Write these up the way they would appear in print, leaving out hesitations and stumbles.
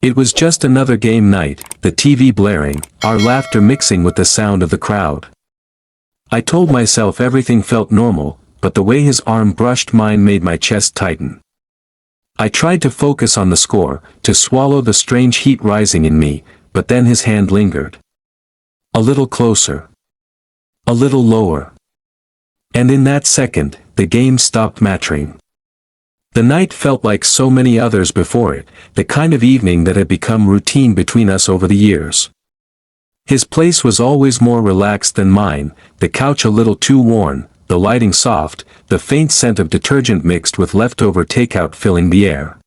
It was just another game night, the TV blaring, our laughter mixing with the sound of the crowd. I told myself everything felt normal, but the way his arm brushed mine made my chest tighten. I tried to focus on the score, to swallow the strange heat rising in me, but then his hand lingered. A little closer. A little lower. And in that second, the game stopped mattering. The night felt like so many others before it, the kind of evening that had become routine between us over the years. His place was always more relaxed than mine, the couch a little too worn, the lighting soft, the faint scent of detergent mixed with leftover takeout filling the air.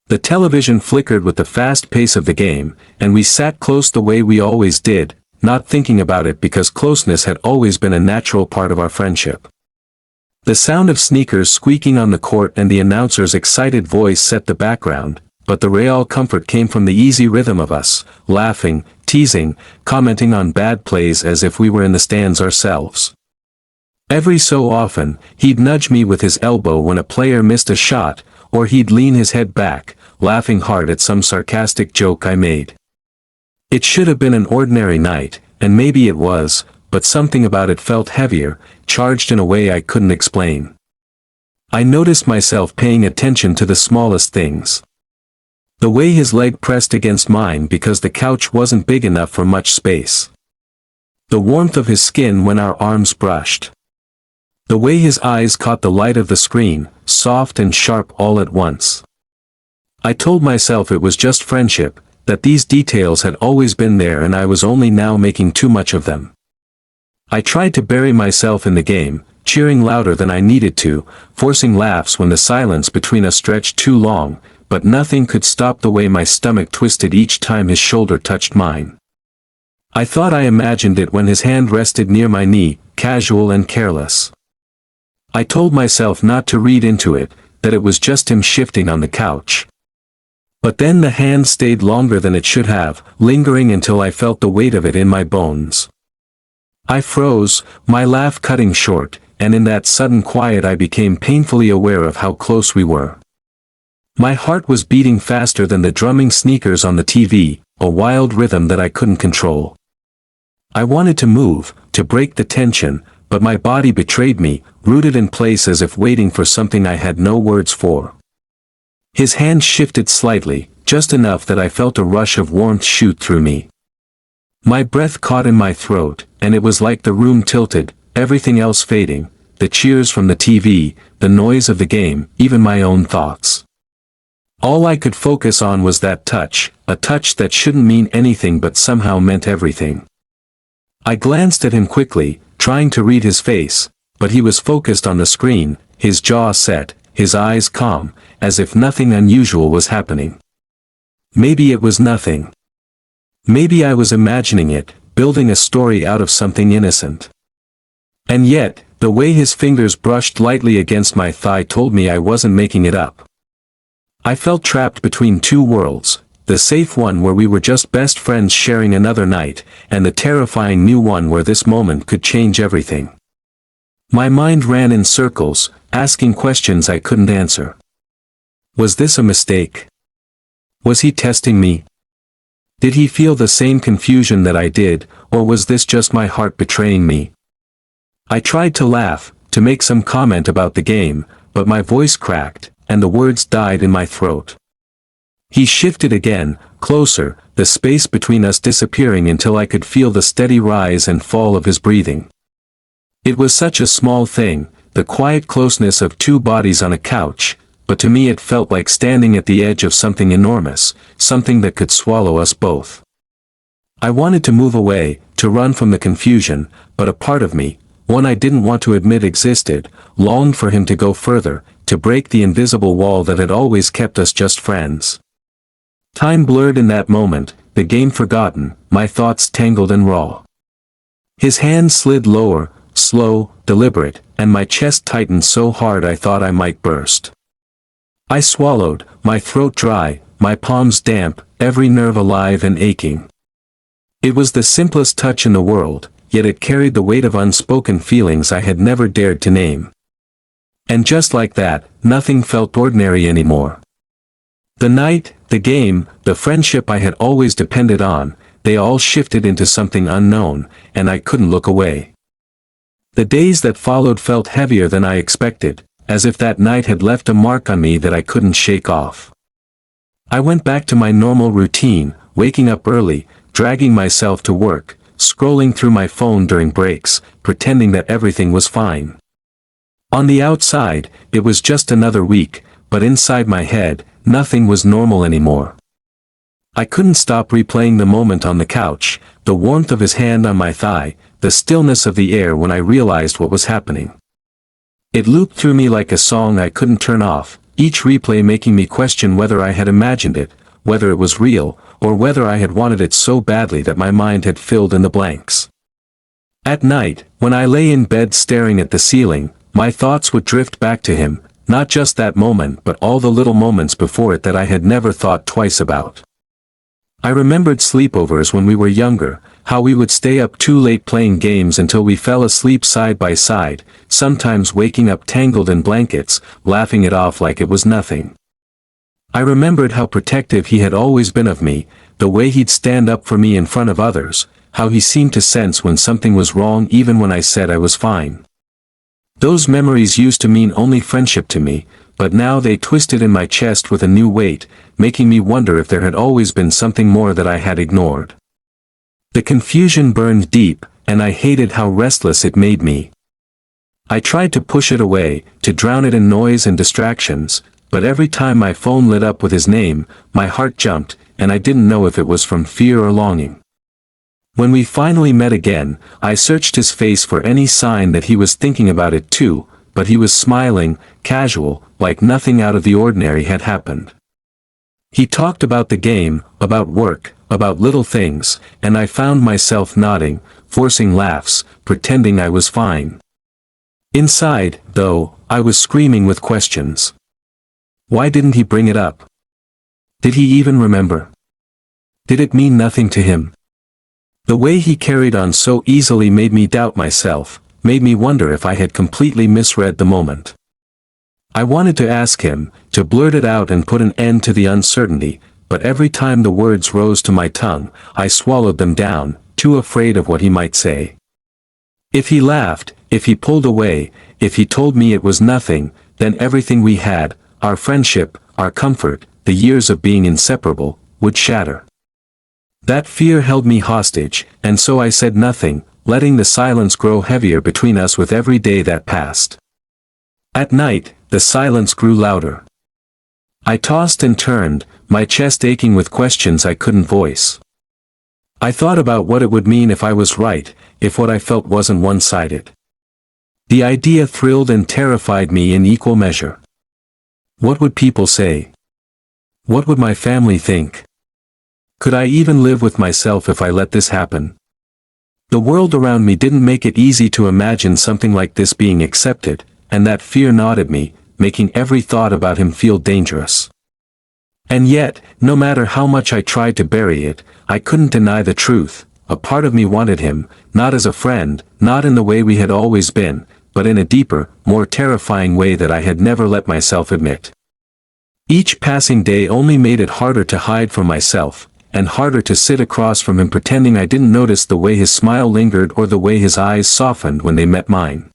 The television flickered with the fast pace of the game, and we sat close the way we always did, not thinking about it because closeness had always been a natural part of our friendship. The sound of sneakers squeaking on the court and the announcer's excited voice set the background, but the real comfort came from the easy rhythm of us, laughing, teasing, commenting on bad plays as if we were in the stands ourselves. Every so often, he'd nudge me with his elbow when a player missed a shot, or he'd lean his head back, laughing hard at some sarcastic joke I made. It should have been an ordinary night, and maybe it was, but something about it felt heavier, charged in a way I couldn't explain. I noticed myself paying attention to the smallest things. The way his leg pressed against mine because the couch wasn't big enough for much space. The warmth of his skin when our arms brushed. The way his eyes caught the light of the screen, soft and sharp all at once. I told myself it was just friendship, that these details had always been there and I was only now making too much of them. I tried to bury myself in the game, cheering louder than I needed to, forcing laughs when the silence between us stretched too long, but nothing could stop the way my stomach twisted each time his shoulder touched mine. I thought I imagined it when his hand rested near my knee, casual and careless. I told myself not to read into it, that it was just him shifting on the couch. But then the hand stayed longer than it should have, lingering until I felt the weight of it in my bones. I froze, my laugh cutting short, and in that sudden quiet I became painfully aware of how close we were. My heart was beating faster than the drumming sneakers on the TV, a wild rhythm that I couldn't control. I wanted to move, to break the tension, but my body betrayed me, rooted in place as if waiting for something I had no words for. His hand shifted slightly, just enough that I felt a rush of warmth shoot through me. My breath caught in my throat, and it was like the room tilted, everything else fading, the cheers from the TV, the noise of the game, even my own thoughts. All I could focus on was that touch, a touch that shouldn't mean anything but somehow meant everything. I glanced at him quickly, trying to read his face, but he was focused on the screen, his jaw set, his eyes calm, as if nothing unusual was happening. Maybe it was nothing. Maybe I was imagining it, building a story out of something innocent. And yet, the way his fingers brushed lightly against my thigh told me I wasn't making it up. I felt trapped between two worlds, the safe one where we were just best friends sharing another night, and the terrifying new one where this moment could change everything. My mind ran in circles, asking questions I couldn't answer. Was this a mistake? Was he testing me? Did he feel the same confusion that I did, or was this just my heart betraying me? I tried to laugh, to make some comment about the game, but my voice cracked, and the words died in my throat. He shifted again, closer, the space between us disappearing until I could feel the steady rise and fall of his breathing. It was such a small thing, the quiet closeness of two bodies on a couch, but to me it felt like standing at the edge of something enormous, something that could swallow us both. I wanted to move away, to run from the confusion, but a part of me, one I didn't want to admit existed, longed for him to go further, to break the invisible wall that had always kept us just friends. Time blurred in that moment, the game forgotten, my thoughts tangled and raw. His hand slid lower, slow, deliberate, and my chest tightened so hard I thought I might burst. I swallowed, my throat dry, my palms damp, every nerve alive and aching. It was the simplest touch in the world, yet it carried the weight of unspoken feelings I had never dared to name. And just like that, nothing felt ordinary anymore. The The game, the friendship I had always depended on, they all shifted into something unknown, and I couldn't look away. The days that followed felt heavier than I expected, as if that night had left a mark on me that I couldn't shake off. I went back to my normal routine, waking up early, dragging myself to work, scrolling through my phone during breaks, pretending that everything was fine. On the outside, it was just another week, but inside my head, nothing was normal anymore. I couldn't stop replaying the moment on the couch, the warmth of his hand on my thigh, the stillness of the air when I realized what was happening. It looped through me like a song I couldn't turn off, each replay making me question whether I had imagined it, whether it was real, or whether I had wanted it so badly that my mind had filled in the blanks. At night, when I lay in bed staring at the ceiling, my thoughts would drift back to him, not just that moment but all the little moments before it that I had never thought twice about. I remembered sleepovers when we were younger, how we would stay up too late playing games until we fell asleep side by side, sometimes waking up tangled in blankets, laughing it off like it was nothing. I remembered how protective he had always been of me, the way he'd stand up for me in front of others, how he seemed to sense when something was wrong even when I said I was fine. Those memories used to mean only friendship to me, but now they twisted in my chest with a new weight, making me wonder if there had always been something more that I had ignored. The confusion burned deep, and I hated how restless it made me. I tried to push it away, to drown it in noise and distractions, but every time my phone lit up with his name, my heart jumped, and I didn't know if it was from fear or longing. When we finally met again, I searched his face for any sign that he was thinking about it too, but he was smiling, casual, like nothing out of the ordinary had happened. He talked about the game, about work, about little things, and I found myself nodding, forcing laughs, pretending I was fine. Inside, though, I was screaming with questions. Why didn't he bring it up? Did he even remember? Did it mean nothing to him? The way he carried on so easily made me doubt myself, made me wonder if I had completely misread the moment. I wanted to ask him, to blurt it out and put an end to the uncertainty, but every time the words rose to my tongue, I swallowed them down, too afraid of what he might say. If he laughed, if he pulled away, if he told me it was nothing, then everything we had, our friendship, our comfort, the years of being inseparable, would shatter. That fear held me hostage, and so I said nothing, letting the silence grow heavier between us with every day that passed. At night, the silence grew louder. I tossed and turned, my chest aching with questions I couldn't voice. I thought about what it would mean if I was right, if what I felt wasn't one-sided. The idea thrilled and terrified me in equal measure. What would people say? What would my family think? Could I even live with myself if I let this happen? The world around me didn't make it easy to imagine something like this being accepted, and that fear gnawed at me, making every thought about him feel dangerous. And yet, no matter how much I tried to bury it, I couldn't deny the truth. A part of me wanted him, not as a friend, not in the way we had always been, but in a deeper, more terrifying way that I had never let myself admit. Each passing day only made it harder to hide from myself, and harder to sit across from him pretending I didn't notice the way his smile lingered or the way his eyes softened when they met mine.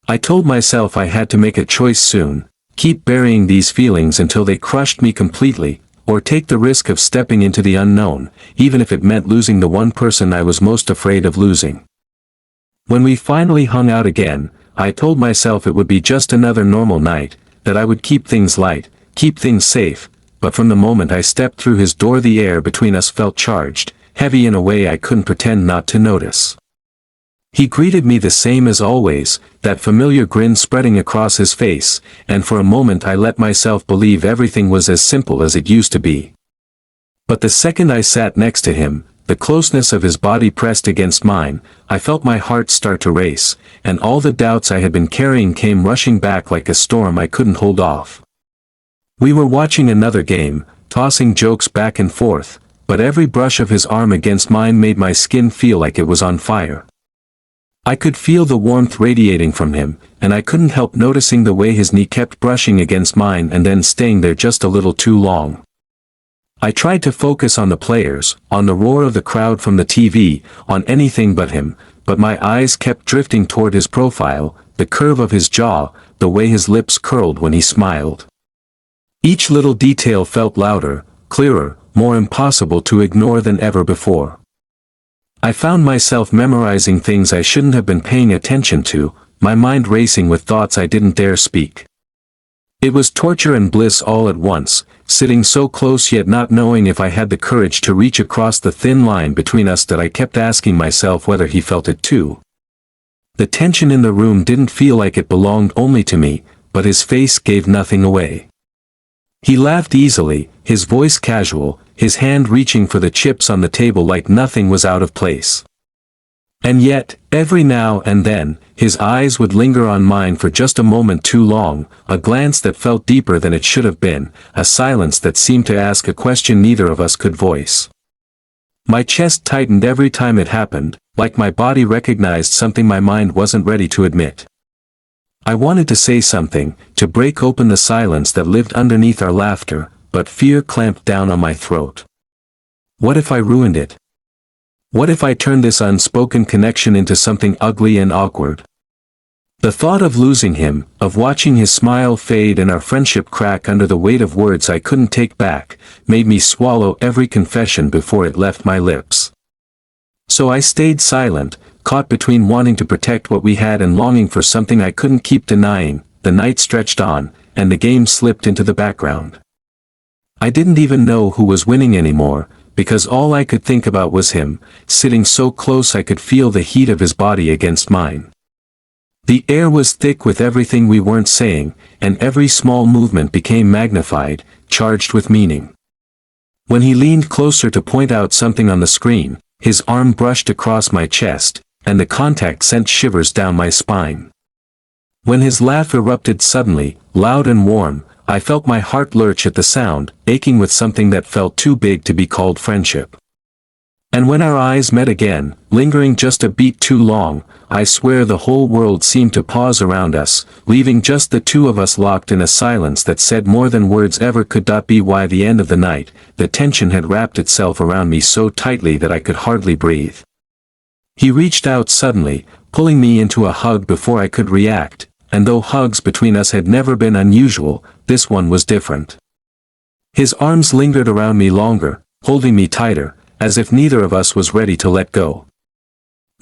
I told myself I had to make a choice soon, keep burying these feelings until they crushed me completely, or take the risk of stepping into the unknown, even if it meant losing the one person I was most afraid of losing. When we finally hung out again, I told myself it would be just another normal night, that I would keep things light, keep things safe, but from the moment I stepped through his door the air between us felt charged, heavy in a way I couldn't pretend not to notice. He greeted me the same as always, that familiar grin spreading across his face, and for a moment I let myself believe everything was as simple as it used to be. But the second I sat next to him, the closeness of his body pressed against mine, I felt my heart start to race, and all the doubts I had been carrying came rushing back like a storm I couldn't hold off. We were watching another game, tossing jokes back and forth, but every brush of his arm against mine made my skin feel like it was on fire. I could feel the warmth radiating from him, and I couldn't help noticing the way his knee kept brushing against mine and then staying there just a little too long. I tried to focus on the players, on the roar of the crowd from the TV, on anything but him, but my eyes kept drifting toward his profile, the curve of his jaw, the way his lips curled when he smiled. Each little detail felt louder, clearer, more impossible to ignore than ever before. I found myself memorizing things I shouldn't have been paying attention to, my mind racing with thoughts I didn't dare speak. It was torture and bliss all at once, sitting so close yet not knowing if I had the courage to reach across the thin line between us that I kept asking myself whether he felt it too. The tension in the room didn't feel like it belonged only to me, but his face gave nothing away. He laughed easily, his voice casual, his hand reaching for the chips on the table like nothing was out of place. And yet, every now and then, his eyes would linger on mine for just a moment too long, a glance that felt deeper than it should have been, a silence that seemed to ask a question neither of us could voice. My chest tightened every time it happened, like my body recognized something my mind wasn't ready to admit. I wanted to say something, to break open the silence that lived underneath our laughter, but fear clamped down on my throat. What if I ruined it? What if I turned this unspoken connection into something ugly and awkward? The thought of losing him, of watching his smile fade and our friendship crack under the weight of words I couldn't take back, made me swallow every confession before it left my lips. So I stayed silent, caught between wanting to protect what we had and longing for something I couldn't keep denying. The night stretched on, and the game slipped into the background. I didn't even know who was winning anymore, because all I could think about was him, sitting so close I could feel the heat of his body against mine. The air was thick with everything we weren't saying, and every small movement became magnified, charged with meaning. When he leaned closer to point out something on the screen, his arm brushed across my chest, and the contact sent shivers down my spine. When his laugh erupted suddenly, loud and warm, I felt my heart lurch at the sound, aching with something that felt too big to be called friendship. And when our eyes met again, lingering just a beat too long, I swear the whole world seemed to pause around us, leaving just the two of us locked in a silence that said more than words ever could. By the end of the night, the tension had wrapped itself around me so tightly that I could hardly breathe. He reached out suddenly, pulling me into a hug before I could react, and though hugs between us had never been unusual, this one was different. His arms lingered around me longer, holding me tighter, as if neither of us was ready to let go.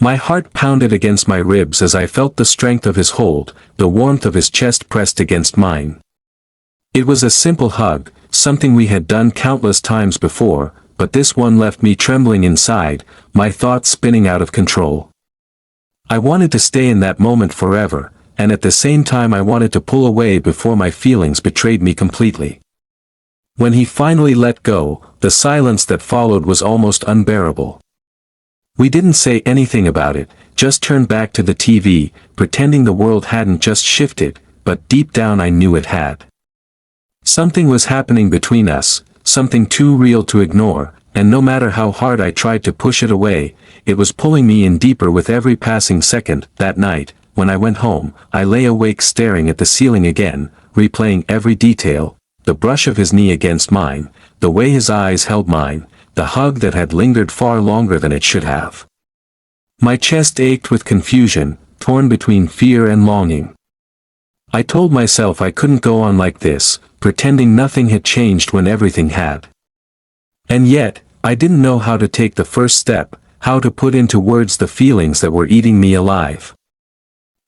My heart pounded against my ribs as I felt the strength of his hold, the warmth of his chest pressed against mine. It was a simple hug, something we had done countless times before, but this one left me trembling inside, my thoughts spinning out of control. I wanted to stay in that moment forever, and at the same time I wanted to pull away before my feelings betrayed me completely. When he finally let go, the silence that followed was almost unbearable. We didn't say anything about it, just turned back to the TV, pretending the world hadn't just shifted, but deep down I knew it had. Something was happening between us, something too real to ignore, and no matter how hard I tried to push it away, it was pulling me in deeper with every passing second. That night, when I went home, I lay awake staring at the ceiling again, replaying every detail, the brush of his knee against mine, the way his eyes held mine, the hug that had lingered far longer than it should have. My chest ached with confusion, torn between fear and longing. I told myself I couldn't go on like this, pretending nothing had changed when everything had. And yet, I didn't know how to take the first step, how to put into words the feelings that were eating me alive.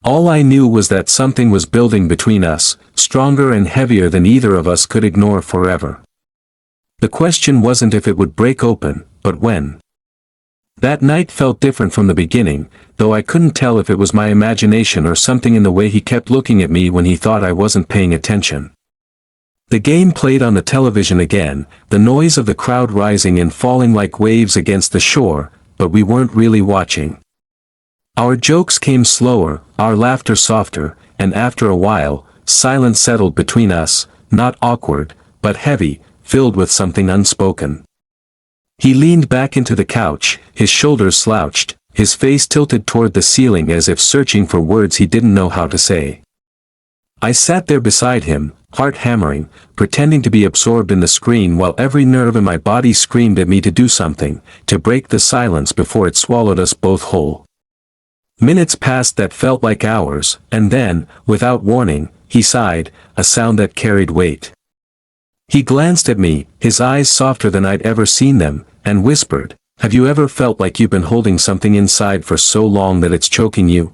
All I knew was that something was building between us, stronger and heavier than either of us could ignore forever. The question wasn't if it would break open, but when. That night felt different from the beginning, though I couldn't tell if it was my imagination or something in the way he kept looking at me when he thought I wasn't paying attention. The game played on the television again, the noise of the crowd rising and falling like waves against the shore, but we weren't really watching. Our jokes came slower, our laughter softer, and after a while, silence settled between us, not awkward, but heavy, filled with something unspoken. He leaned back into the couch, his shoulders slouched, his face tilted toward the ceiling as if searching for words he didn't know how to say. I sat there beside him, heart hammering, pretending to be absorbed in the screen while every nerve in my body screamed at me to do something, to break the silence before it swallowed us both whole. Minutes passed that felt like hours, and then, without warning, he sighed, a sound that carried weight. He glanced at me, his eyes softer than I'd ever seen them, and whispered, "Have you ever felt like you've been holding something inside for so long that it's choking you?"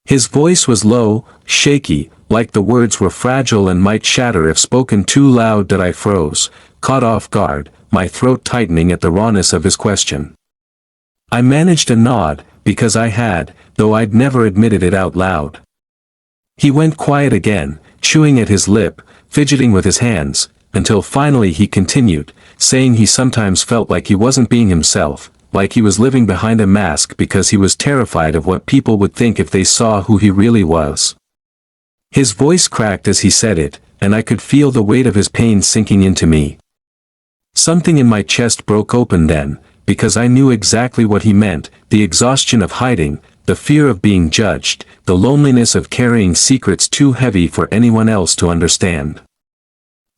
His voice was low, shaky, like the words were fragile and might shatter if spoken too loud. That I froze, caught off guard, my throat tightening at the rawness of his question. I managed a nod, because I had, though I'd never admitted it out loud. He went quiet again, chewing at his lip, fidgeting with his hands, until finally he continued, saying he sometimes felt like he wasn't being himself, like he was living behind a mask because he was terrified of what people would think if they saw who he really was. His voice cracked as he said it, and I could feel the weight of his pain sinking into me. Something in my chest broke open then, because I knew exactly what he meant, the exhaustion of hiding, the fear of being judged, the loneliness of carrying secrets too heavy for anyone else to understand.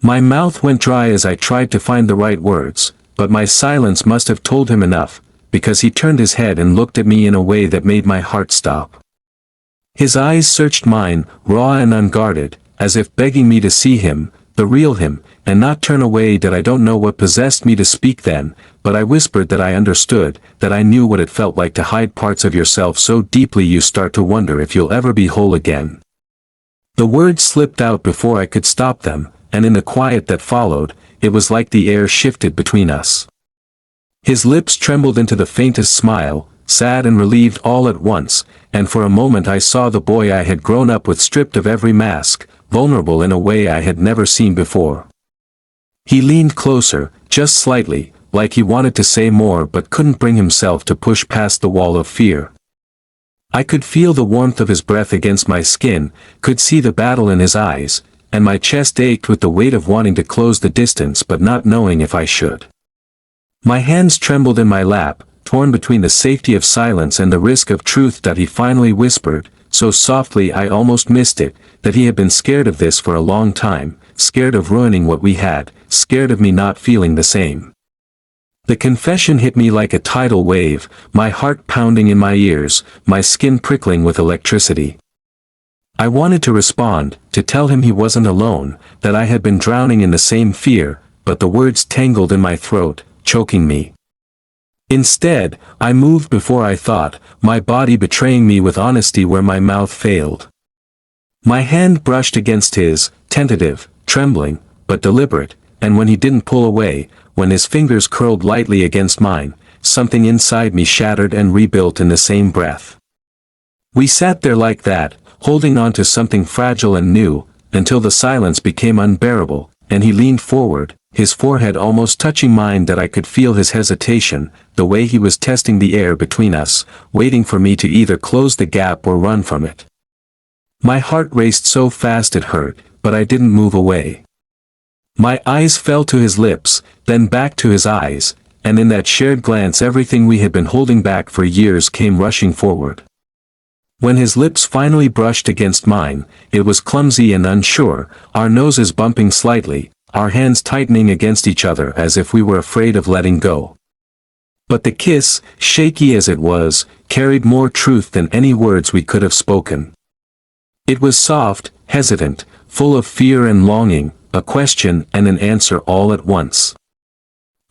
My mouth went dry as I tried to find the right words, but my silence must have told him enough, because he turned his head and looked at me in a way that made my heart stop. His eyes searched mine, raw and unguarded, as if begging me to see him, the real him, and not turn away. That I don't know what possessed me to speak then, but I whispered that I understood, that I knew what it felt like to hide parts of yourself so deeply you start to wonder if you'll ever be whole again. The words slipped out before I could stop them, and in the quiet that followed, it was like the air shifted between us. His lips trembled into the faintest smile, sad and relieved all at once, and for a moment I saw the boy I had grown up with stripped of every mask, vulnerable in a way I had never seen before. He leaned closer, just slightly, like he wanted to say more but couldn't bring himself to push past the wall of fear. I could feel the warmth of his breath against my skin, could see the battle in his eyes, and my chest ached with the weight of wanting to close the distance but not knowing if I should. My hands trembled in my lap, torn between the safety of silence and the risk of truth. That he finally whispered, so softly I almost missed it, that he had been scared of this for a long time, scared of ruining what we had, scared of me not feeling the same. The confession hit me like a tidal wave, my heart pounding in my ears, my skin prickling with electricity. I wanted to respond, to tell him he wasn't alone, that I had been drowning in the same fear, but the words tangled in my throat, choking me. Instead, I moved before I thought, my body betraying me with honesty where my mouth failed. My hand brushed against his, tentative, trembling, but deliberate, and when he didn't pull away, when his fingers curled lightly against mine, something inside me shattered and rebuilt in the same breath. We sat there like that, holding on to something fragile and new, until the silence became unbearable, and he leaned forward, his forehead almost touching mine. That I could feel his hesitation, the way he was testing the air between us, waiting for me to either close the gap or run from it. My heart raced so fast it hurt, but I didn't move away. My eyes fell to his lips, then back to his eyes, and in that shared glance everything we had been holding back for years came rushing forward. When his lips finally brushed against mine, it was clumsy and unsure, our noses bumping slightly, our hands tightening against each other as if we were afraid of letting go. But the kiss, shaky as it was, carried more truth than any words we could have spoken. It was soft, hesitant, full of fear and longing, a question and an answer all at once.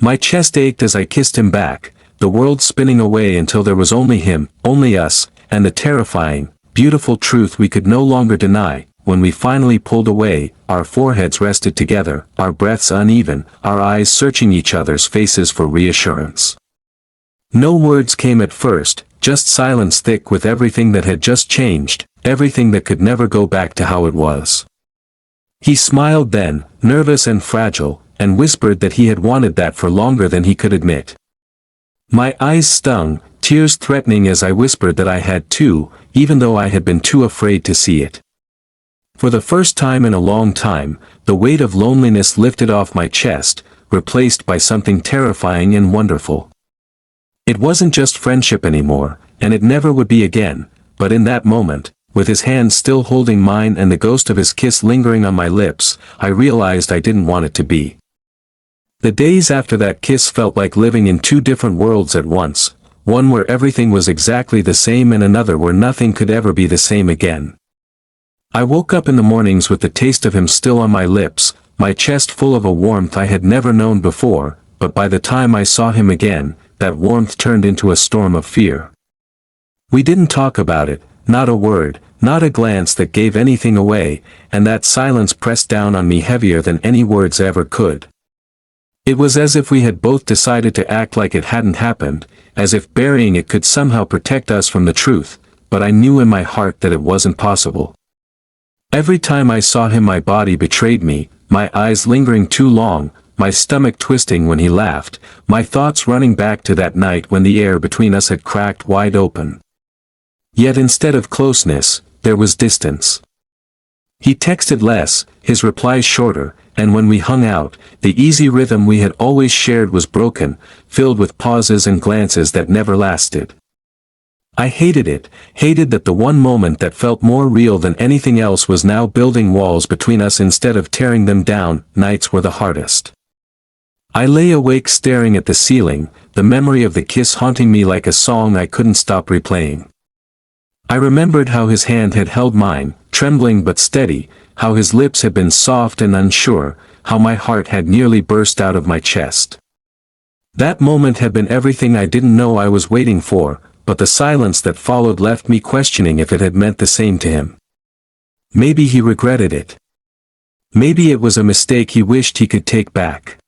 My chest ached as I kissed him back, the world spinning away until there was only him, only us, and the terrifying, beautiful truth we could no longer deny. When we finally pulled away, our foreheads rested together, our breaths uneven, our eyes searching each other's faces for reassurance. No words came at first, just silence thick with everything that had just changed, everything that could never go back to how it was. He smiled then, nervous and fragile, and whispered that he had wanted that for longer than he could admit. My eyes stung, tears threatening as I whispered that I had too, even though I had been too afraid to see it. For the first time in a long time, the weight of loneliness lifted off my chest, replaced by something terrifying and wonderful. It wasn't just friendship anymore, and it never would be again, but in that moment, with his hand still holding mine and the ghost of his kiss lingering on my lips, I realized I didn't want it to be. The days after that kiss felt like living in two different worlds at once, one where everything was exactly the same and another where nothing could ever be the same again. I woke up in the mornings with the taste of him still on my lips, my chest full of a warmth I had never known before, but by the time I saw him again, that warmth turned into a storm of fear. We didn't talk about it, not a word, not a glance that gave anything away, and that silence pressed down on me heavier than any words ever could. It was as if we had both decided to act like it hadn't happened, as if burying it could somehow protect us from the truth, but I knew in my heart that it wasn't possible. Every time I saw him my body betrayed me, my eyes lingering too long, my stomach twisting when he laughed, my thoughts running back to that night when the air between us had cracked wide open. Yet instead of closeness, there was distance. He texted less, his replies shorter, and when we hung out, the easy rhythm we had always shared was broken, filled with pauses and glances that never lasted. I hated it, hated that the one moment that felt more real than anything else was now building walls between us instead of tearing them down. Nights were the hardest. I lay awake staring at the ceiling, the memory of the kiss haunting me like a song I couldn't stop replaying. I remembered how his hand had held mine, trembling but steady, how his lips had been soft and unsure, how my heart had nearly burst out of my chest. That moment had been everything I didn't know I was waiting for, but the silence that followed left me questioning if it had meant the same to him. Maybe he regretted it. Maybe it was a mistake he wished he could take back.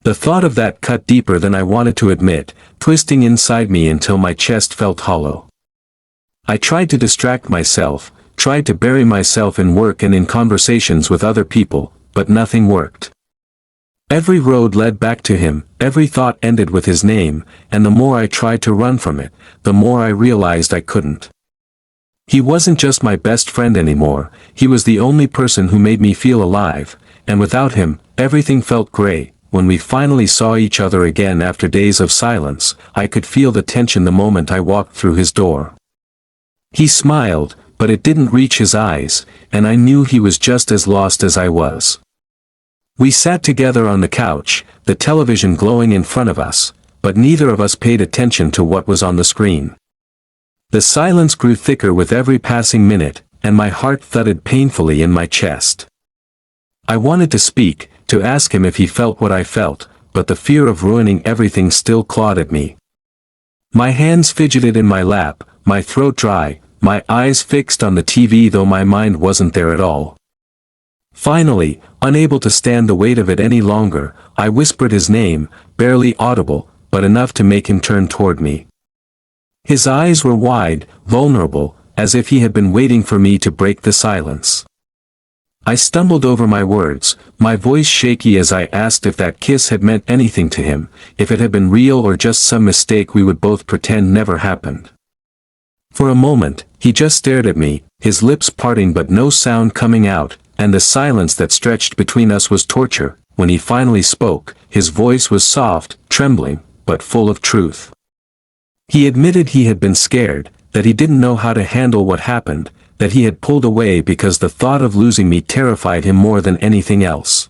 The thought of that cut deeper than I wanted to admit, twisting inside me until my chest felt hollow. I tried to distract myself, tried to bury myself in work and in conversations with other people, but nothing worked. Every road led back to him, every thought ended with his name, and the more I tried to run from it, the more I realized I couldn't. He wasn't just my best friend anymore, he was the only person who made me feel alive, and without him, everything felt gray. When we finally saw each other again after days of silence, I could feel the tension the moment I walked through his door. He smiled, but it didn't reach his eyes, and I knew he was just as lost as I was. We sat together on the couch, the television glowing in front of us, but neither of us paid attention to what was on the screen. The silence grew thicker with every passing minute, and my heart thudded painfully in my chest. I wanted to speak, to ask him if he felt what I felt, but the fear of ruining everything still clawed at me. My hands fidgeted in my lap, my throat dry, my eyes fixed on the TV though my mind wasn't there at all. Finally, unable to stand the weight of it any longer, I whispered his name, barely audible, but enough to make him turn toward me. His eyes were wide, vulnerable, as if he had been waiting for me to break the silence. I stumbled over my words, my voice shaky as I asked if that kiss had meant anything to him, if it had been real or just some mistake we would both pretend never happened. For a moment, he just stared at me, his lips parting but no sound coming out, and the silence that stretched between us was torture. When he finally spoke, his voice was soft, trembling, but full of truth. He admitted he had been scared, that he didn't know how to handle what happened, that he had pulled away because the thought of losing me terrified him more than anything else.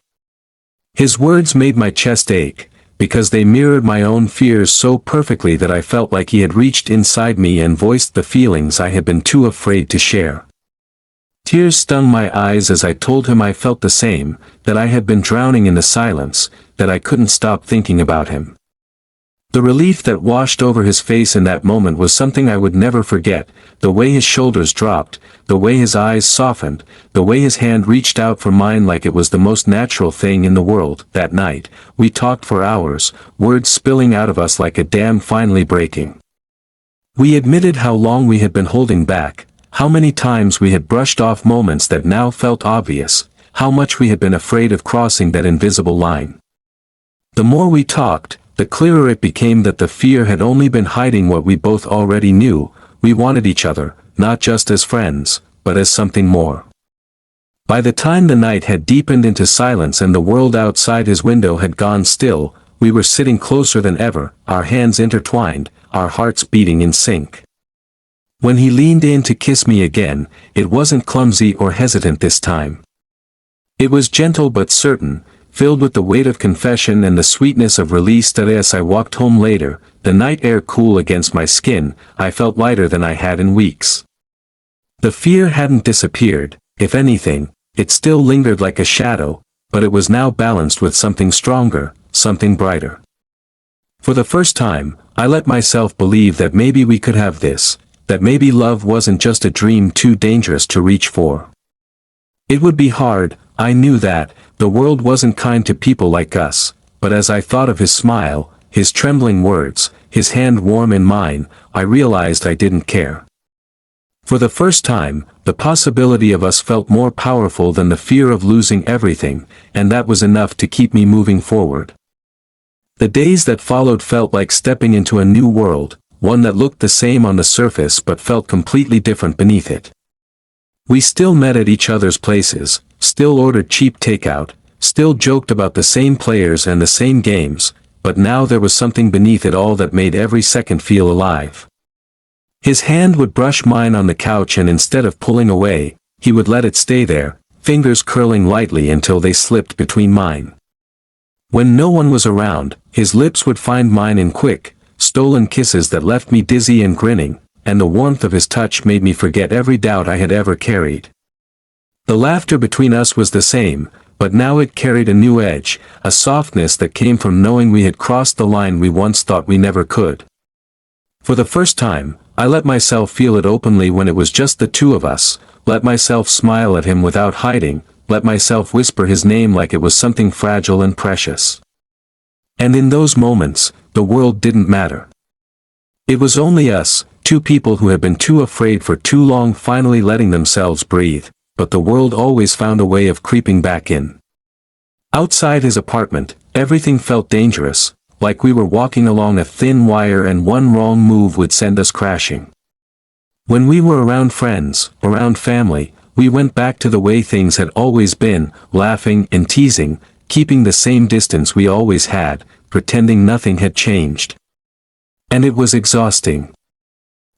His words made my chest ache, because they mirrored my own fears so perfectly that I felt like he had reached inside me and voiced the feelings I had been too afraid to share. Tears stung my eyes as I told him I felt the same, that I had been drowning in the silence, that I couldn't stop thinking about him. The relief that washed over his face in that moment was something I would never forget, the way his shoulders dropped, the way his eyes softened, the way his hand reached out for mine like it was the most natural thing in the world. That night, we talked for hours, words spilling out of us like a dam finally breaking. We admitted how long we had been holding back, how many times we had brushed off moments that now felt obvious, how much we had been afraid of crossing that invisible line. The more we talked, the clearer it became that the fear had only been hiding what we both already knew. We wanted each other, not just as friends, but as something more. By the time the night had deepened into silence and the world outside his window had gone still, we were sitting closer than ever, our hands intertwined, our hearts beating in sync. When he leaned in to kiss me again, it wasn't clumsy or hesitant this time. It was gentle but certain, filled with the weight of confession and the sweetness of release. That as I walked home later, the night air cool against my skin, I felt lighter than I had in weeks. The fear hadn't disappeared. If anything, it still lingered like a shadow, but it was now balanced with something stronger, something brighter. For the first time, I let myself believe that maybe we could have this, that maybe love wasn't just a dream too dangerous to reach for. It would be hard, I knew that, the world wasn't kind to people like us, but as I thought of his smile, his trembling words, his hand warm in mine, I realized I didn't care. For the first time, the possibility of us felt more powerful than the fear of losing everything, and that was enough to keep me moving forward. The days that followed felt like stepping into a new world, one that looked the same on the surface but felt completely different beneath it. We still met at each other's places, still ordered cheap takeout, still joked about the same players and the same games, but now there was something beneath it all that made every second feel alive. His hand would brush mine on the couch, and instead of pulling away, he would let it stay there, fingers curling lightly until they slipped between mine. When no one was around, his lips would find mine in quick, stolen kisses that left me dizzy and grinning, and the warmth of his touch made me forget every doubt I had ever carried. The laughter between us was the same, but now it carried a new edge, a softness that came from knowing we had crossed the line we once thought we never could. For the first time, I let myself feel it openly when it was just the two of us, let myself smile at him without hiding, let myself whisper his name like it was something fragile and precious. And in those moments, the world didn't matter. It was only us, two people who had been too afraid for too long, finally letting themselves breathe, but the world always found a way of creeping back in. Outside his apartment, everything felt dangerous, like we were walking along a thin wire and one wrong move would send us crashing. When we were around friends, around family, we went back to the way things had always been, laughing and teasing, keeping the same distance we always had, pretending nothing had changed. And it was exhausting.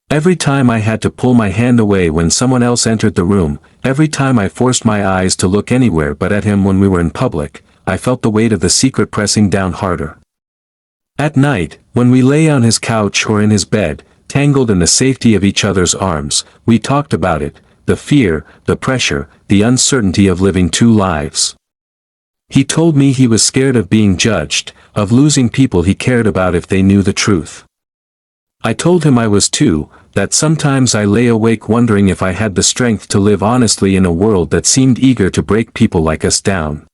Every time I had to pull my hand away when someone else entered the room, every time I forced my eyes to look anywhere but at him when we were in public, I felt the weight of the secret pressing down harder. At night, when we lay on his couch or in his bed, tangled in the safety of each other's arms, we talked about it, the fear, the pressure, the uncertainty of living two lives. He told me he was scared of being judged, of losing people he cared about if they knew the truth. I told him I was too, that sometimes I lay awake wondering if I had the strength to live honestly in a world that seemed eager to break people like us down.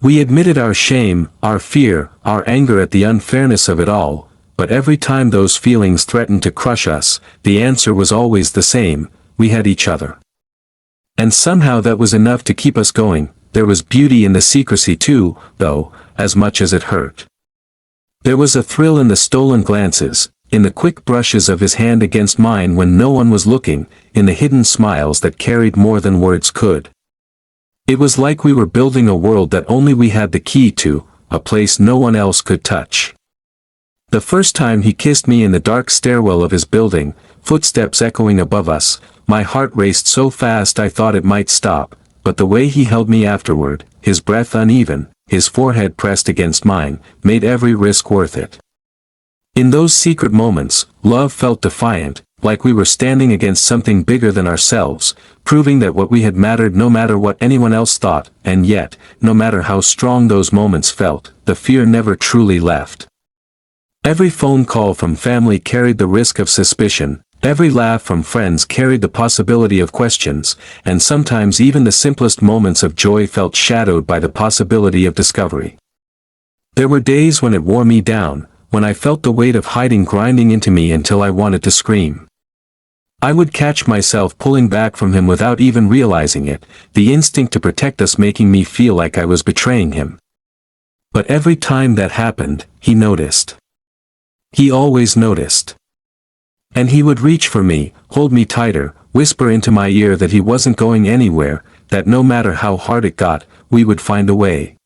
We admitted our shame, our fear, our anger at the unfairness of it all, but every time those feelings threatened to crush us, the answer was always the same: we had each other. And somehow that was enough to keep us going. There was beauty in the secrecy too, though, as much as it hurt. There was a thrill in the stolen glances, in the quick brushes of his hand against mine when no one was looking, in the hidden smiles that carried more than words could. It was like we were building a world that only we had the key to, a place no one else could touch. The first time he kissed me in the dark stairwell of his building, footsteps echoing above us, my heart raced so fast I thought it might stop, but the way he held me afterward, his breath uneven, his forehead pressed against mine, made every risk worth it. In those secret moments, love felt defiant, like we were standing against something bigger than ourselves, proving that what we had mattered no matter what anyone else thought, and yet, no matter how strong those moments felt, the fear never truly left. Every phone call from family carried the risk of suspicion, every laugh from friends carried the possibility of questions, and sometimes even the simplest moments of joy felt shadowed by the possibility of discovery. There were days when it wore me down, when I felt the weight of hiding grinding into me until I wanted to scream. I would catch myself pulling back from him without even realizing it, the instinct to protect us making me feel like I was betraying him. But every time that happened, he noticed. He always noticed. And he would reach for me, hold me tighter, whisper into my ear that he wasn't going anywhere, that no matter how hard it got, we would find a way.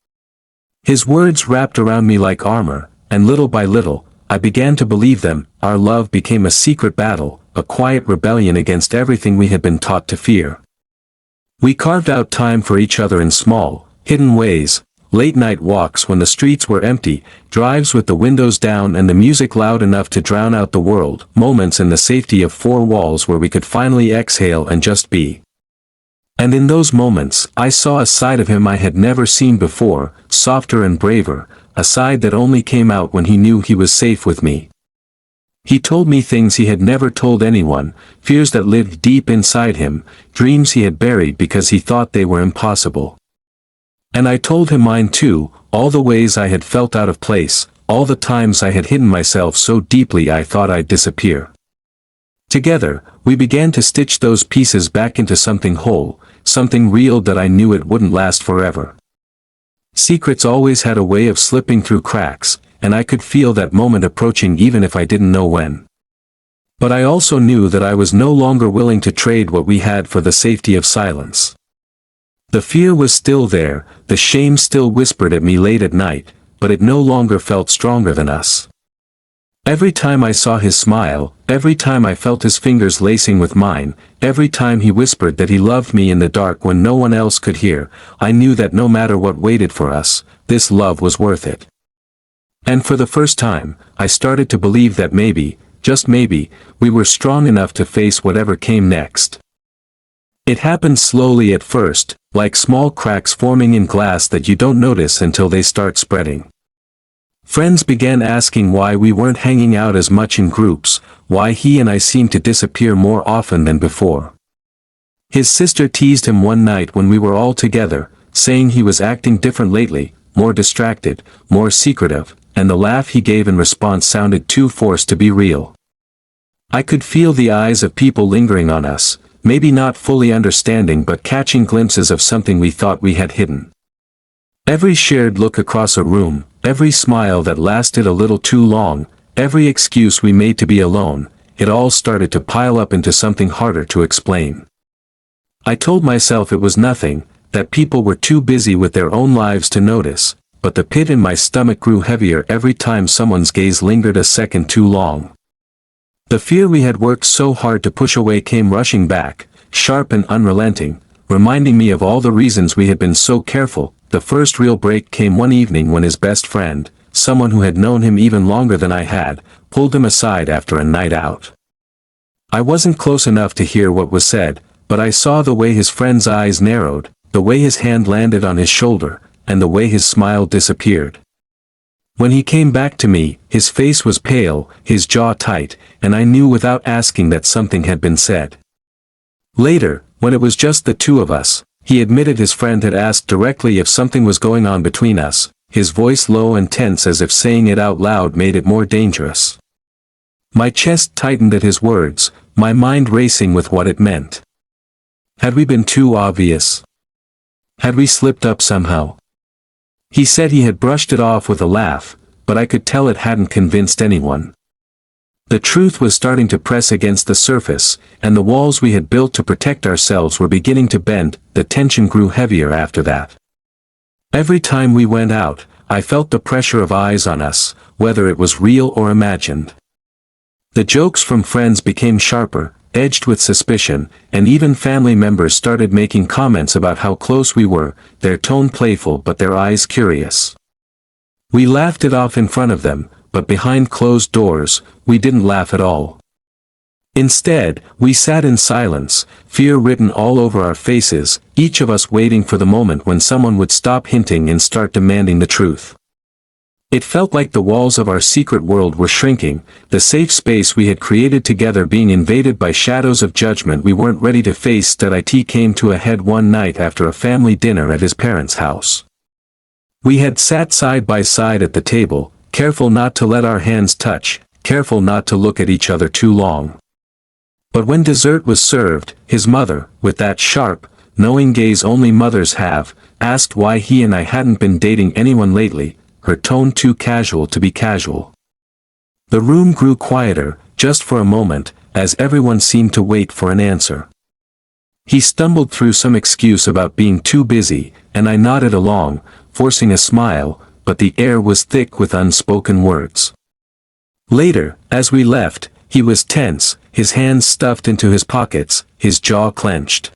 His words wrapped around me like armor, and little by little, I began to believe them. Our love became a secret battle, a quiet rebellion against everything we had been taught to fear. We carved out time for each other in small, hidden ways, late-night walks when the streets were empty, drives with the windows down and the music loud enough to drown out the world, moments in the safety of four walls where we could finally exhale and just be. And in those moments, I saw a side of him I had never seen before, softer and braver, a side that only came out when he knew he was safe with me. He told me things he had never told anyone, fears that lived deep inside him, dreams he had buried because he thought they were impossible. And I told him mine too, all the ways I had felt out of place, all the times I had hidden myself so deeply I thought I'd disappear. Together, we began to stitch those pieces back into something whole, something real that I knew it wouldn't last forever. Secrets always had a way of slipping through cracks, and I could feel that moment approaching even if I didn't know when. But I also knew that I was no longer willing to trade what we had for the safety of silence. The fear was still there, the shame still whispered at me late at night, but it no longer felt stronger than us. Every time I saw his smile, every time I felt his fingers lacing with mine, every time he whispered that he loved me in the dark when no one else could hear, I knew that no matter what waited for us, this love was worth it. And for the first time, I started to believe that maybe, just maybe, we were strong enough to face whatever came next. It happened slowly at first, like small cracks forming in glass that you don't notice until they start spreading. Friends began asking why we weren't hanging out as much in groups, why he and I seemed to disappear more often than before. His sister teased him one night when we were all together, saying he was acting different lately, more distracted, more secretive, and the laugh he gave in response sounded too forced to be real. I could feel the eyes of people lingering on us, maybe not fully understanding but catching glimpses of something we thought we had hidden. Every shared look across a room, every smile that lasted a little too long, every excuse we made to be alone, it all started to pile up into something harder to explain. I told myself it was nothing, that people were too busy with their own lives to notice, but the pit in my stomach grew heavier every time someone's gaze lingered a second too long. The fear we had worked so hard to push away came rushing back, sharp and unrelenting, reminding me of all the reasons we had been so careful. The first real break came one evening when his best friend, someone who had known him even longer than I had, pulled him aside after a night out. I wasn't close enough to hear what was said, but I saw the way his friend's eyes narrowed, the way his hand landed on his shoulder, and the way his smile disappeared. When he came back to me, his face was pale, his jaw tight, and I knew without asking that something had been said. Later, when it was just the two of us, he admitted his friend had asked directly if something was going on between us, his voice low and tense as if saying it out loud made it more dangerous. My chest tightened at his words, my mind racing with what it meant. Had we been too obvious? Had we slipped up somehow? He said he had brushed it off with a laugh, but I could tell it hadn't convinced anyone. The truth was starting to press against the surface, and the walls we had built to protect ourselves were beginning to bend. The tension grew heavier after that. Every time we went out, I felt the pressure of eyes on us, whether it was real or imagined. The jokes from friends became sharper, edged with suspicion, and even family members started making comments about how close we were, their tone playful but their eyes curious. We laughed it off in front of them, but behind closed doors, we didn't laugh at all. Instead, we sat in silence, fear written all over our faces, each of us waiting for the moment when someone would stop hinting and start demanding the truth. It felt like the walls of our secret world were shrinking, the safe space we had created together being invaded by shadows of judgment we weren't ready to face. It came to a head one night after a family dinner at his parents' house. We had sat side by side at the table, careful not to let our hands touch, careful not to look at each other too long. But when dessert was served, his mother, with that sharp, knowing gaze only mothers have, asked why he and I hadn't been dating anyone lately, her tone too casual to be casual. The room grew quieter, just for a moment, as everyone seemed to wait for an answer. He stumbled through some excuse about being too busy, and I nodded along, forcing a smile, but the air was thick with unspoken words. Later, as we left, he was tense, his hands stuffed into his pockets, his jaw clenched.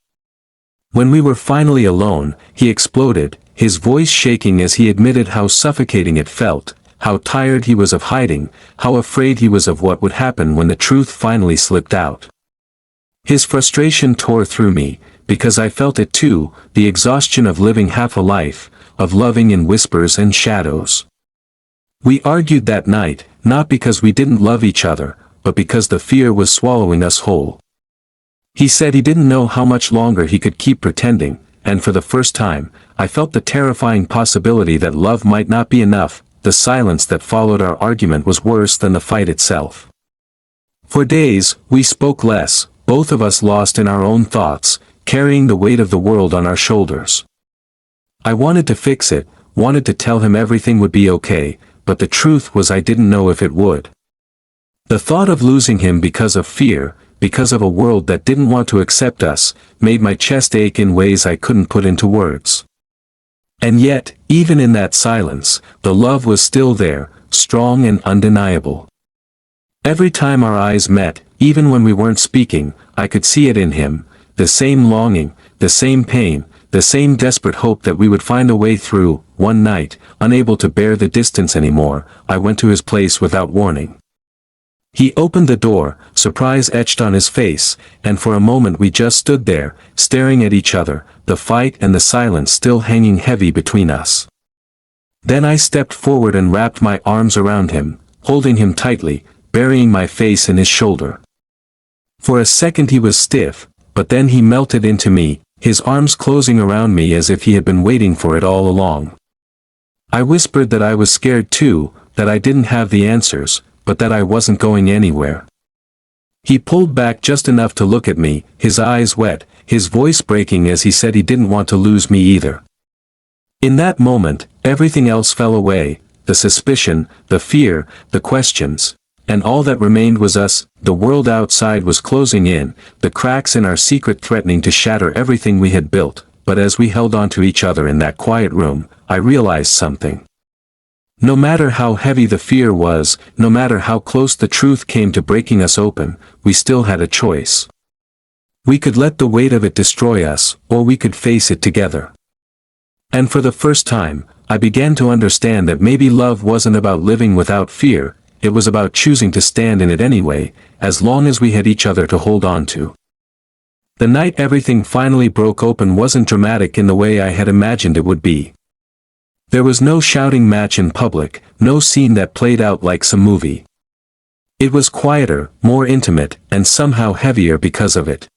When we were finally alone, he exploded, his voice shaking as he admitted how suffocating it felt, how tired he was of hiding, how afraid he was of what would happen when the truth finally slipped out. His frustration tore through me, because I felt it too, the exhaustion of living half a life, of loving in whispers and shadows. We argued that night, not because we didn't love each other, but because the fear was swallowing us whole. He said he didn't know how much longer he could keep pretending, and for the first time, I felt the terrifying possibility that love might not be enough. The silence that followed our argument was worse than the fight itself. For days, we spoke less, both of us lost in our own thoughts, carrying the weight of the world on our shoulders. I wanted to fix it, wanted to tell him everything would be okay, but the truth was I didn't know if it would. The thought of losing him because of fear, because of a world that didn't want to accept us, made my chest ache in ways I couldn't put into words. And yet, even in that silence, the love was still there, strong and undeniable. Every time our eyes met, even when we weren't speaking, I could see it in him, the same longing, the same pain, the same desperate hope that we would find a way through. One night, unable to bear the distance anymore, I went to his place without warning. He opened the door, surprise etched on his face, and for a moment we just stood there, staring at each other, the fight and the silence still hanging heavy between us. Then I stepped forward and wrapped my arms around him, holding him tightly, burying my face in his shoulder. For a second he was stiff, but then he melted into me, his arms closing around me as if he had been waiting for it all along. I whispered that I was scared too, that I didn't have the answers, but that I wasn't going anywhere. He pulled back just enough to look at me, his eyes wet, his voice breaking as he said he didn't want to lose me either. In that moment, everything else fell away, the suspicion, the fear, the questions, and all that remained was us. The world outside was closing in, the cracks in our secret threatening to shatter everything we had built, but as we held on to each other in that quiet room, I realized something. No matter how heavy the fear was, no matter how close the truth came to breaking us open, we still had a choice. We could let the weight of it destroy us, or we could face it together. And for the first time, I began to understand that maybe love wasn't about living without fear, it was about choosing to stand in it anyway, as long as we had each other to hold on to. The night everything finally broke open wasn't dramatic in the way I had imagined it would be. There was no shouting match in public, no scene that played out like some movie. It was quieter, more intimate, and somehow heavier because of it.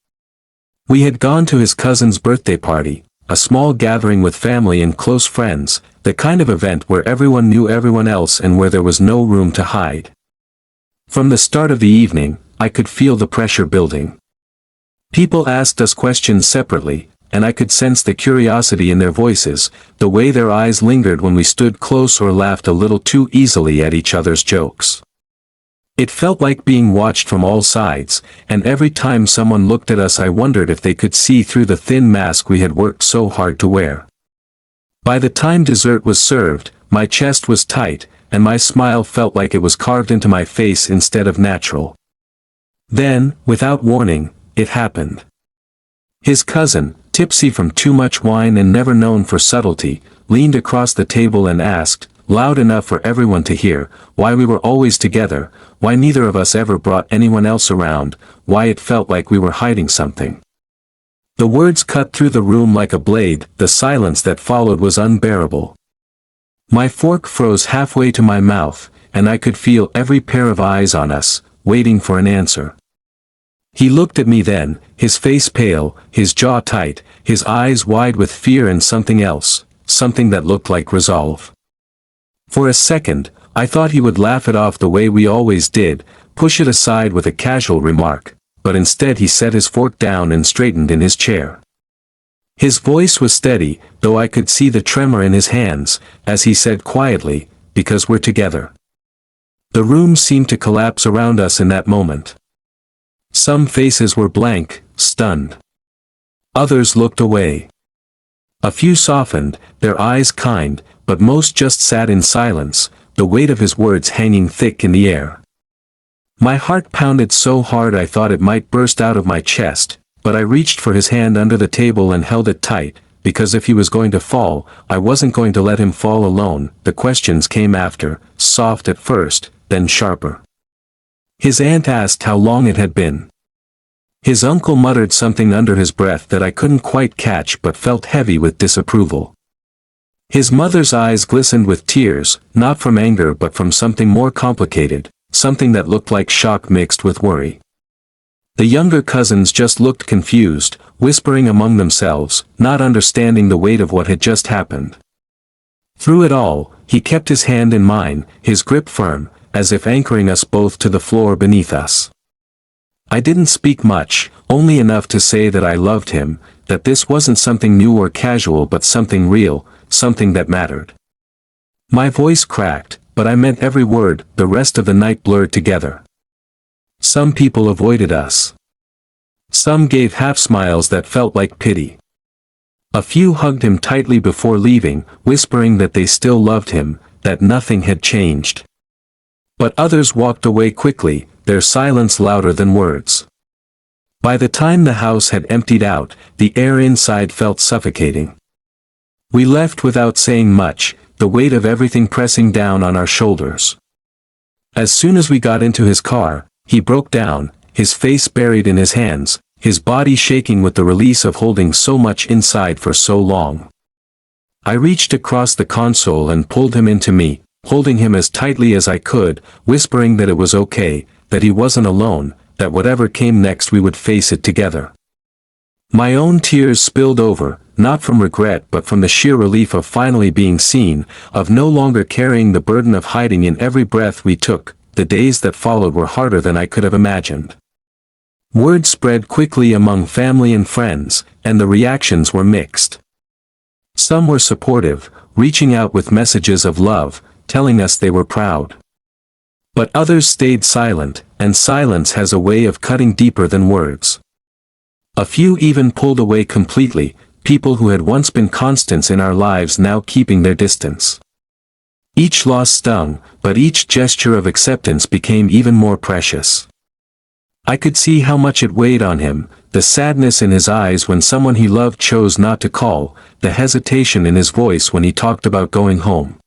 We had gone to his cousin's birthday party, a small gathering with family and close friends, the kind of event where everyone knew everyone else and where there was no room to hide. From the start of the evening, I could feel the pressure building. People asked us questions separately, and I could sense the curiosity in their voices, the way their eyes lingered when we stood close or laughed a little too easily at each other's jokes. It felt like being watched from all sides, and every time someone looked at us I wondered if they could see through the thin mask we had worked so hard to wear. By the time dessert was served, my chest was tight, and my smile felt like it was carved into my face instead of natural. Then, without warning, it happened. His cousin, tipsy from too much wine and never known for subtlety, leaned across the table and asked, loud enough for everyone to hear, why we were always together, why neither of us ever brought anyone else around, why it felt like we were hiding something. The words cut through the room like a blade, the silence that followed was unbearable. My fork froze halfway to my mouth, and I could feel every pair of eyes on us, waiting for an answer. He looked at me then, his face pale, his jaw tight, his eyes wide with fear and something else, something that looked like resolve. For a second, I thought he would laugh it off the way we always did, push it aside with a casual remark, but instead he set his fork down and straightened in his chair. His voice was steady, though I could see the tremor in his hands, as he said quietly, because we're together. The room seemed to collapse around us in that moment. Some faces were blank, stunned. Others looked away. A few softened, their eyes kind, but most just sat in silence, the weight of his words hanging thick in the air. My heart pounded so hard I thought it might burst out of my chest, but I reached for his hand under the table and held it tight, because if he was going to fall, I wasn't going to let him fall alone. The questions came after, soft at first, then sharper. His aunt asked how long it had been. His uncle muttered something under his breath that I couldn't quite catch but felt heavy with disapproval. His mother's eyes glistened with tears, not from anger but from something more complicated, something that looked like shock mixed with worry. The younger cousins just looked confused, whispering among themselves, not understanding the weight of what had just happened. Through it all, he kept his hand in mine, his grip firm, as if anchoring us both to the floor beneath us. I didn't speak much, only enough to say that I loved him, that this wasn't something new or casual but something real, something that mattered. My voice cracked, but I meant every word. The rest of the night blurred together. Some people avoided us. Some gave half smiles that felt like pity. A few hugged him tightly before leaving, whispering that they still loved him, that nothing had changed. But others walked away quickly, their silence louder than words. By the time the house had emptied out, the air inside felt suffocating. We left without saying much, the weight of everything pressing down on our shoulders. As soon as we got into his car, he broke down, his face buried in his hands, his body shaking with the release of holding so much inside for so long. I reached across the console and pulled him into me, holding him as tightly as I could, whispering that it was okay, that he wasn't alone, that whatever came next we would face it together. My own tears spilled over, not from regret but from the sheer relief of finally being seen, of no longer carrying the burden of hiding in every breath we took. The days that followed were harder than I could have imagined. Word spread quickly among family and friends, and the reactions were mixed. Some were supportive, reaching out with messages of love, telling us they were proud. But others stayed silent, and silence has a way of cutting deeper than words. A few even pulled away completely, people who had once been constants in our lives now keeping their distance. Each loss stung, but each gesture of acceptance became even more precious. I could see how much it weighed on him, the sadness in his eyes when someone he loved chose not to call, the hesitation in his voice when he talked about going home.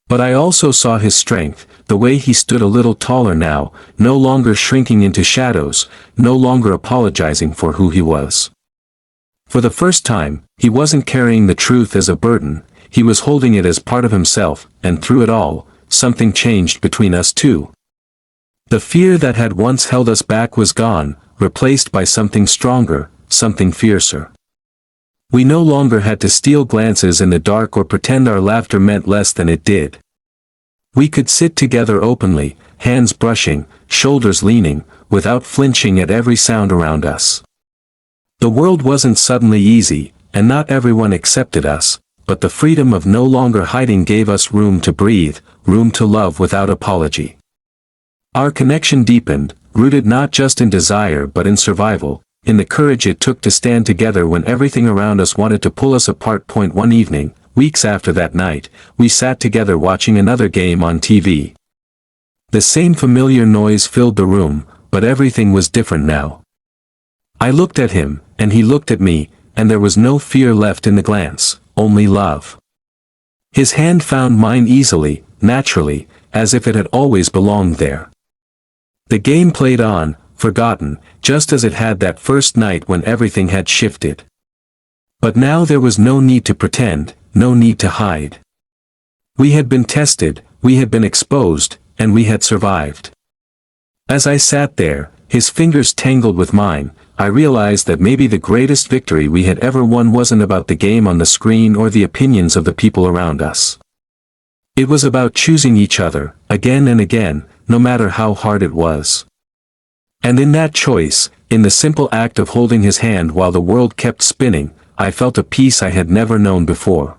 But I also saw his strength, the way he stood a little taller now, no longer shrinking into shadows, no longer apologizing for who he was. For the first time, he wasn't carrying the truth as a burden, he was holding it as part of himself, and through it all, something changed between us two. The fear that had once held us back was gone, replaced by something stronger, something fiercer. We no longer had to steal glances in the dark or pretend our laughter meant less than it did. We could sit together openly, hands brushing, shoulders leaning, without flinching at every sound around us. The world wasn't suddenly easy, and not everyone accepted us, but the freedom of no longer hiding gave us room to breathe, room to love without apology. Our connection deepened, rooted not just in desire but in survival, in the courage it took to stand together when everything around us wanted to pull us apart. One evening, weeks after that night, we sat together watching another game on TV. The same familiar noise filled the room, but everything was different now. I looked at him, and he looked at me, and there was no fear left in the glance, only love. His hand found mine easily, naturally, as if it had always belonged there. The game played on, forgotten, just as it had that first night when everything had shifted. But now there was no need to pretend, no need to hide. We had been tested, we had been exposed, and we had survived. As I sat there, his fingers tangled with mine, I realized that maybe the greatest victory we had ever won wasn't about the game on the screen or the opinions of the people around us. It was about choosing each other, again and again, no matter how hard it was. And in that choice, in the simple act of holding his hand while the world kept spinning, I felt a peace I had never known before.